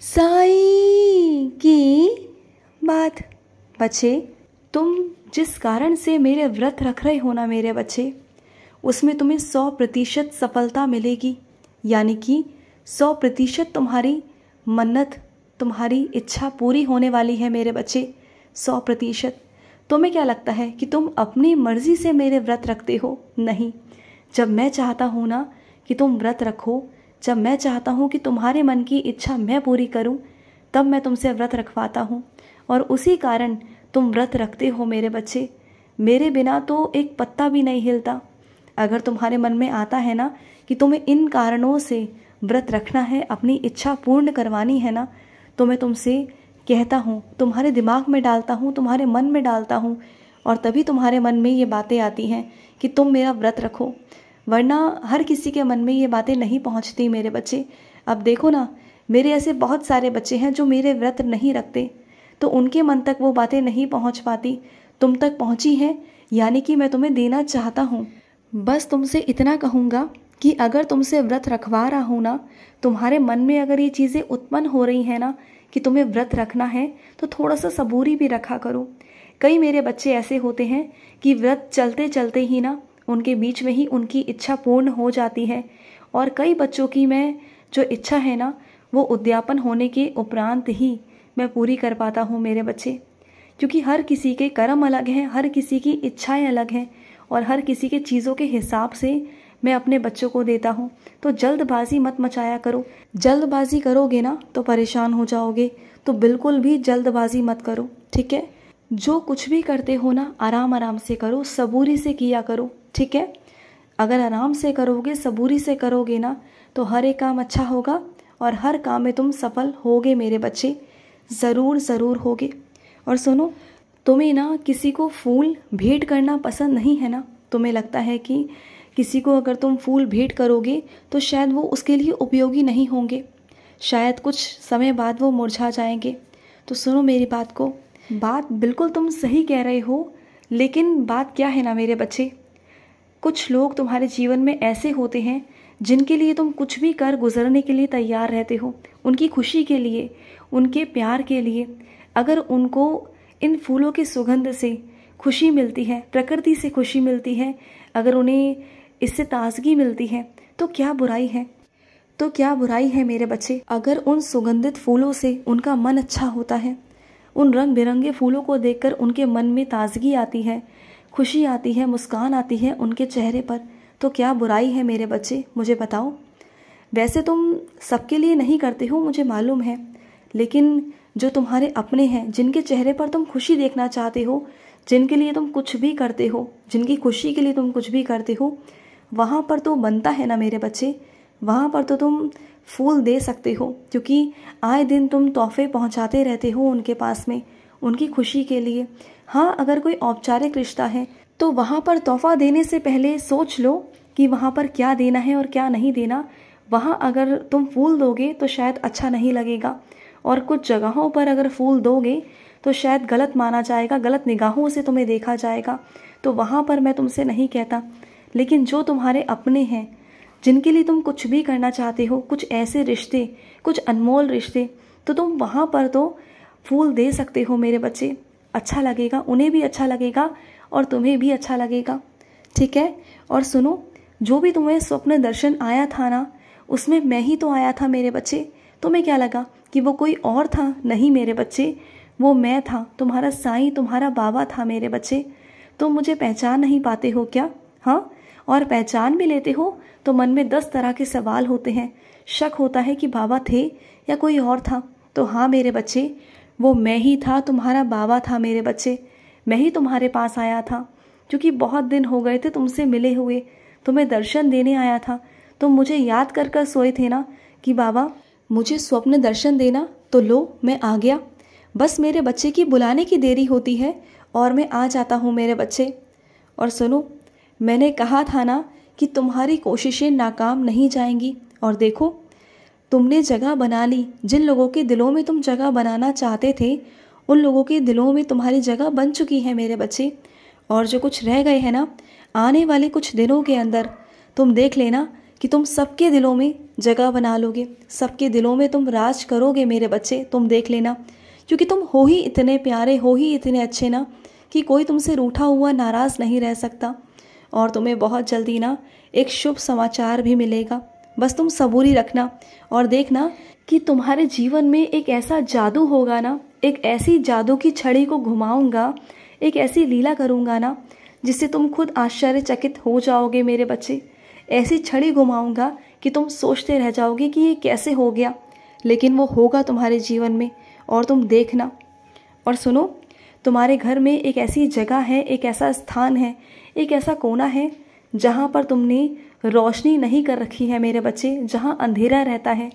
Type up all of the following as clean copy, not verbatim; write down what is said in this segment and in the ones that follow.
साईं की बात। बच्चे, तुम जिस कारण से मेरे व्रत रख रहे हो ना मेरे बच्चे, उसमें तुम्हें 100% सफलता मिलेगी। यानी कि 100% तुम्हारी मन्नत, तुम्हारी इच्छा पूरी होने वाली है मेरे बच्चे, 100%। तुम्हें क्या लगता है कि तुम अपनी मर्जी से मेरे व्रत रखते हो? नहीं। जब मैं चाहता हूँ ना कि तुम व्रत रखो, जब मैं चाहता हूँ कि तुम्हारे मन की इच्छा मैं पूरी करूँ, तब मैं तुमसे व्रत रखवाता हूँ। और उसी कारण तुम व्रत रखते हो मेरे बच्चे। मेरे बिना तो एक पत्ता भी नहीं हिलता। अगर तुम्हारे मन में आता है ना कि तुम्हें इन कारणों से व्रत रखना है, अपनी इच्छा पूर्ण करवानी है ना, तो मैं तुमसे कहता हूँ, तुम्हारे दिमाग में डालता हूँ, तुम्हारे मन में डालता हूँ, और तभी तुम्हारे मन में ये बातें आती हैं कि तुम मेरा व्रत रखो। वरना हर किसी के मन में ये बातें नहीं पहुँचती मेरे बच्चे। अब देखो ना, मेरे ऐसे बहुत सारे बच्चे हैं जो मेरे व्रत नहीं रखते, तो उनके मन तक वो बातें नहीं पहुँच पाती, तुम तक पहुँची हैं, यानी कि मैं तुम्हें देना चाहता हूँ। बस तुमसे इतना कहूँगा कि अगर तुमसे व्रत रखवा रहा हूँ ना, तुम्हारे मन में अगर ये चीज़ें उत्पन्न हो रही हैं ना कि तुम्हें व्रत रखना है, तो थोड़ा सा सबूरी भी रखा करो। कई मेरे बच्चे ऐसे होते हैं कि व्रत चलते चलते ही ना उनके बीच में ही उनकी इच्छा पूर्ण हो जाती है। और कई बच्चों की मैं जो इच्छा है ना, वो उद्यापन होने के उपरांत ही मैं पूरी कर पाता हूँ मेरे बच्चे। क्योंकि हर किसी के कर्म अलग हैं, हर किसी की इच्छाएं अलग हैं, और हर किसी के चीज़ों के हिसाब से मैं अपने बच्चों को देता हूँ। तो जल्दबाजी मत मचाया करो। जल्दबाजी करोगे ना तो परेशान हो जाओगे, तो बिल्कुल भी जल्दबाजी मत करो, ठीक है। जो कुछ भी करते हो ना, आराम आराम से करो, सबूरी से किया करो, ठीक है। अगर आराम से करोगे, सबूरी से करोगे ना, तो हर एक काम अच्छा होगा और हर काम में तुम सफल होगे मेरे बच्चे, ज़रूर ज़रूर होगे। और सुनो, तुम्हें ना किसी को फूल भेंट करना पसंद नहीं है ना? तुम्हें लगता है कि किसी को अगर तुम फूल भेंट करोगे तो शायद वो उसके लिए उपयोगी नहीं होंगे, शायद कुछ समय बाद वो मुरझा जाएंगे। तो सुनो मेरी बात को, बात बिल्कुल तुम सही कह रहे हो, लेकिन बात क्या है ना मेरे बच्चे, कुछ लोग तुम्हारे जीवन में ऐसे होते हैं जिनके लिए तुम कुछ भी कर गुजरने के लिए तैयार रहते हो, उनकी खुशी के लिए, उनके प्यार के लिए। अगर उनको इन फूलों की सुगंध से खुशी मिलती है, प्रकृति से खुशी मिलती है, अगर उन्हें इससे ताजगी मिलती है, तो क्या बुराई है? तो क्या बुराई है मेरे बच्चे? अगर उन सुगंधित फूलों से उनका मन अच्छा होता है, उन रंग बिरंगे फूलों को देखकर उनके मन में ताजगी आती है, खुशी आती है, मुस्कान आती है उनके चेहरे पर, तो क्या बुराई है मेरे बच्चे? मुझे बताओ। वैसे तुम सबके लिए नहीं करते हो, मुझे मालूम है, लेकिन जो तुम्हारे अपने हैं, जिनके चेहरे पर तुम खुशी देखना चाहते हो, जिनके लिए तुम कुछ भी करते हो, जिनकी खुशी के लिए तुम कुछ भी करते हो, वहाँ पर तो बनता है ना मेरे बच्चे, वहाँ पर तो तुम फूल दे सकते हो, क्योंकि आए दिन तुम तोहफे पहुँचाते रहते हो उनके पास में, उनकी खुशी के लिए। हाँ, अगर कोई औपचारिक रिश्ता है तो वहाँ पर तोहफा देने से पहले सोच लो कि वहाँ पर क्या देना है और क्या नहीं देना। वहाँ अगर तुम फूल दोगे तो शायद अच्छा नहीं लगेगा, और कुछ जगहों पर अगर फूल दोगे तो शायद गलत माना जाएगा, गलत निगाहों से तुम्हें देखा जाएगा। तो वहाँ पर मैं तुमसे नहीं कहता, लेकिन जो तुम्हारे अपने हैं, जिनके लिए तुम कुछ भी करना चाहते हो, कुछ ऐसे रिश्ते, कुछ अनमोल रिश्ते, तो तुम वहाँ पर तो फूल दे सकते हो मेरे बच्चे। अच्छा लगेगा, उन्हें भी अच्छा लगेगा और तुम्हें भी अच्छा लगेगा, ठीक है। और सुनो, जो भी तुम्हें स्वप्न दर्शन आया था ना, उसमें मैं ही तो आया था मेरे बच्चे। तुम्हें क्या लगा कि वो कोई और था? नहीं मेरे बच्चे, वो मैं था, तुम्हारा साईं, तुम्हारा बाबा था मेरे बच्चे। तुम मुझे पहचान नहीं पाते हो क्या? हाँ, और पहचान भी लेते हो तो मन में 10 तरह के सवाल होते हैं, शक होता है कि बाबा थे या कोई और था। तो हाँ मेरे बच्चे, वो मैं ही था, तुम्हारा बाबा था मेरे बच्चे। मैं ही तुम्हारे पास आया था, क्योंकि बहुत दिन हो गए थे तुमसे मिले हुए, तुम्हें दर्शन देने आया था। तुम मुझे याद कर कर सोए थे ना कि बाबा मुझे स्वप्न दर्शन देना, तो लो मैं आ गया। बस मेरे बच्चे की बुलाने की देरी होती है और मैं आ जाता हूँ मेरे बच्चे। और सुनो, मैंने कहा था ना कि तुम्हारी कोशिशें नाकाम नहीं जाएंगी, और देखो तुमने जगह बना ली। जिन लोगों के दिलों में तुम जगह बनाना चाहते थे, उन लोगों के दिलों में तुम्हारी जगह बन चुकी है मेरे बच्चे। और जो कुछ रह गए हैं ना, आने वाले कुछ दिनों के अंदर तुम देख लेना कि तुम सबके दिलों में जगह बना लोगे, सबके दिलों में तुम राज करोगे मेरे बच्चे, तुम देख लेना। क्योंकि तुम हो ही इतने प्यारे, हो ही इतने अच्छे ना कि कोई तुमसे रूठा हुआ नाराज़ नहीं रह सकता। और तुम्हें बहुत जल्दी ना एक शुभ समाचार भी मिलेगा। बस तुम सबूरी रखना और देखना कि तुम्हारे जीवन में एक ऐसा जादू होगा ना, एक ऐसी जादू की छड़ी को घुमाऊंगा, एक ऐसी लीला करूंगा ना जिससे तुम खुद आश्चर्यचकित हो जाओगे मेरे बच्चे। ऐसी छड़ी घुमाऊंगा कि तुम सोचते रह जाओगे कि ये कैसे हो गया, लेकिन वो होगा तुम्हारे जीवन में और तुम देखना। और सुनो, तुम्हारे घर में एक ऐसी जगह है, एक ऐसा स्थान है, एक ऐसा कोना है जहाँ पर तुमने रोशनी नहीं कर रखी है मेरे बच्चे, जहाँ अंधेरा रहता है।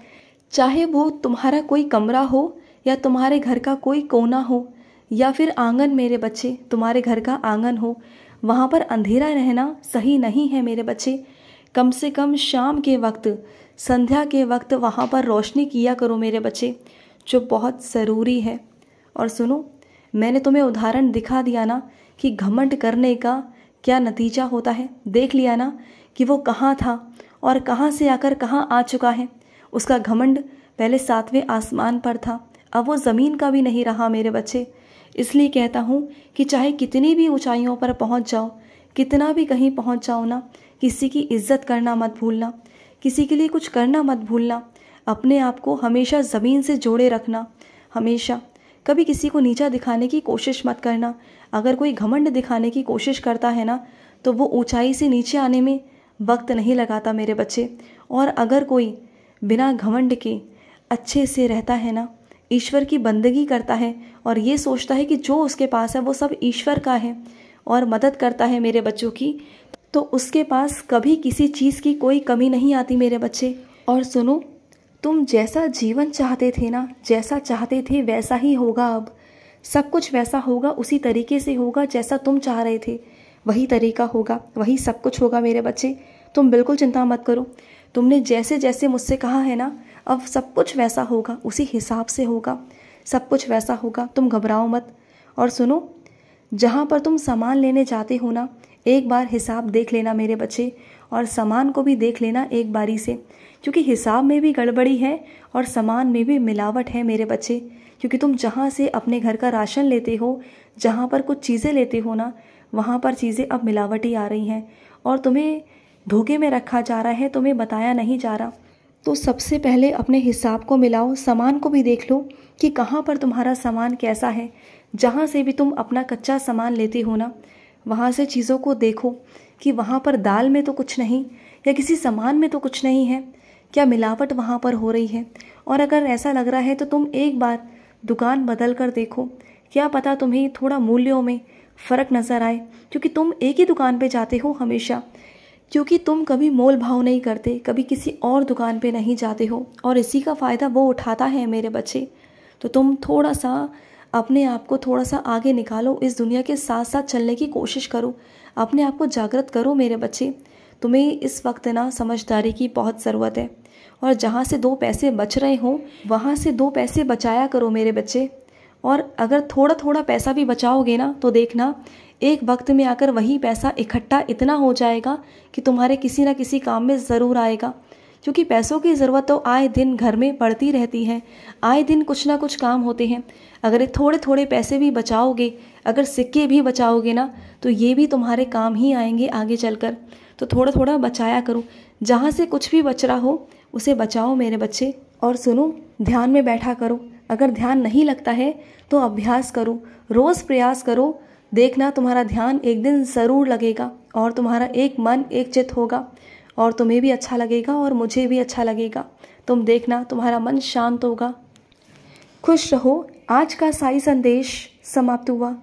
चाहे वो तुम्हारा कोई कमरा हो या तुम्हारे घर का कोई कोना हो या फिर आंगन मेरे बच्चे, तुम्हारे घर का आंगन हो, वहाँ पर अंधेरा रहना सही नहीं है मेरे बच्चे। कम से कम शाम के वक्त, संध्या के वक्त वहाँ पर रोशनी किया करो मेरे बच्चे, जो बहुत ज़रूरी है। और सुनो, मैंने तुम्हें उदाहरण दिखा दिया ना कि घमंड करने का क्या नतीजा होता है। देख लिया ना कि वो कहाँ था और कहाँ से आकर कहाँ आ चुका है। उसका घमंड पहले 7वें आसमान पर था, अब वो ज़मीन का भी नहीं रहा मेरे बच्चे। इसलिए कहता हूँ कि चाहे कितनी भी ऊंचाइयों पर पहुँच जाओ, कितना भी कहीं पहुँच जाओ ना, किसी की इज्जत करना मत भूलना, किसी के लिए कुछ करना मत भूलना। अपने आप को हमेशा ज़मीन से जोड़े रखना, हमेशा। कभी किसी को नीचा दिखाने की कोशिश मत करना। अगर कोई घमंड दिखाने की कोशिश करता है ना, तो वो ऊंचाई से नीचे आने में वक्त नहीं लगाता मेरे बच्चे। और अगर कोई बिना घमंड के अच्छे से रहता है ना, ईश्वर की बंदगी करता है और ये सोचता है कि जो उसके पास है वो सब ईश्वर का है और मदद करता है मेरे बच्चों की, तो उसके पास कभी किसी चीज़ की कोई कमी नहीं आती मेरे बच्चे। और सुनो, तुम जैसा जीवन चाहते थे ना, जैसा चाहते थे वैसा ही होगा। अब सब कुछ वैसा होगा, उसी तरीके से होगा जैसा तुम चाह रहे थे, वही तरीका होगा, वही सब कुछ होगा मेरे बच्चे। तुम बिल्कुल चिंता मत करो। तुमने जैसे जैसे मुझसे कहा है ना, अब सब कुछ वैसा होगा, उसी हिसाब से होगा, सब कुछ वैसा होगा। तुम घबराओ मत। और सुनो, जहाँ पर तुम सामान लेने जाते हो ना, एक बार हिसाब देख लेना मेरे बच्चे, और सामान को भी देख लेना एक बारी से, क्योंकि हिसाब में भी गड़बड़ी है और सामान में भी मिलावट है मेरे बच्चे। क्योंकि तुम जहाँ से अपने घर का राशन लेते हो, जहाँ पर कुछ चीज़ें लेते हो ना, वहाँ पर चीज़ें अब मिलावटी आ रही हैं और तुम्हें धोखे में रखा जा रहा है, तुम्हें बताया नहीं जा रहा। तो सबसे पहले अपने हिसाब को मिलाओ, सामान को भी देख लो कि कहाँ पर तुम्हारा सामान कैसा है। जहाँ से भी तुम अपना कच्चा सामान लेते हो ना, वहाँ से चीज़ों को देखो कि वहाँ पर दाल में तो कुछ नहीं, या किसी सामान में तो कुछ नहीं है, क्या मिलावट वहाँ पर हो रही है। और अगर ऐसा लग रहा है तो तुम एक बार दुकान बदल कर देखो, क्या पता तुम्हें थोड़ा मूल्यों में फ़र्क नज़र आए। क्योंकि तुम एक ही दुकान पे जाते हो हमेशा, क्योंकि तुम कभी मोल भाव नहीं करते, कभी किसी और दुकान पे नहीं जाते हो, और इसी का फ़ायदा वो उठाता है मेरे बच्चे। तो तुम थोड़ा सा अपने आप को थोड़ा सा आगे निकालो, इस दुनिया के साथ साथ चलने की कोशिश करो, अपने आप को जागृत करो मेरे बच्चे। तुम्हें इस वक्त ना समझदारी की बहुत ज़रूरत है, और जहाँ से 2 पैसे बच रहे हों वहाँ से 2 पैसे बचाया करो मेरे बच्चे। और अगर थोड़ा थोड़ा पैसा भी बचाओगे ना, तो देखना एक वक्त में आकर वही पैसा इकट्ठा इतना हो जाएगा कि तुम्हारे किसी ना किसी काम में ज़रूर आएगा। क्योंकि पैसों की ज़रूरत तो आए दिन घर में पड़ती रहती है, आए दिन कुछ ना कुछ काम होते हैं। अगर ये थोड़े थोड़े पैसे भी बचाओगे, अगर सिक्के भी बचाओगे ना, तो ये भी तुम्हारे काम ही आएंगे आगे चलकर। तो थोड़ा थोड़ा बचाया करो, जहाँ से कुछ भी बच रहा हो उसे बचाओ मेरे बच्चे। और सुनो, ध्यान में बैठा करो, अगर ध्यान नहीं लगता है तो अभ्यास करो, रोज़ प्रयास करो, देखना तुम्हारा ध्यान एक दिन ज़रूर लगेगा और तुम्हारा एक मन एक चित्त होगा, और तुम्हें भी अच्छा लगेगा और मुझे भी अच्छा लगेगा। तुम देखना तुम्हारा मन शांत होगा। खुश रहो। आज का साई संदेश समाप्त हुआ।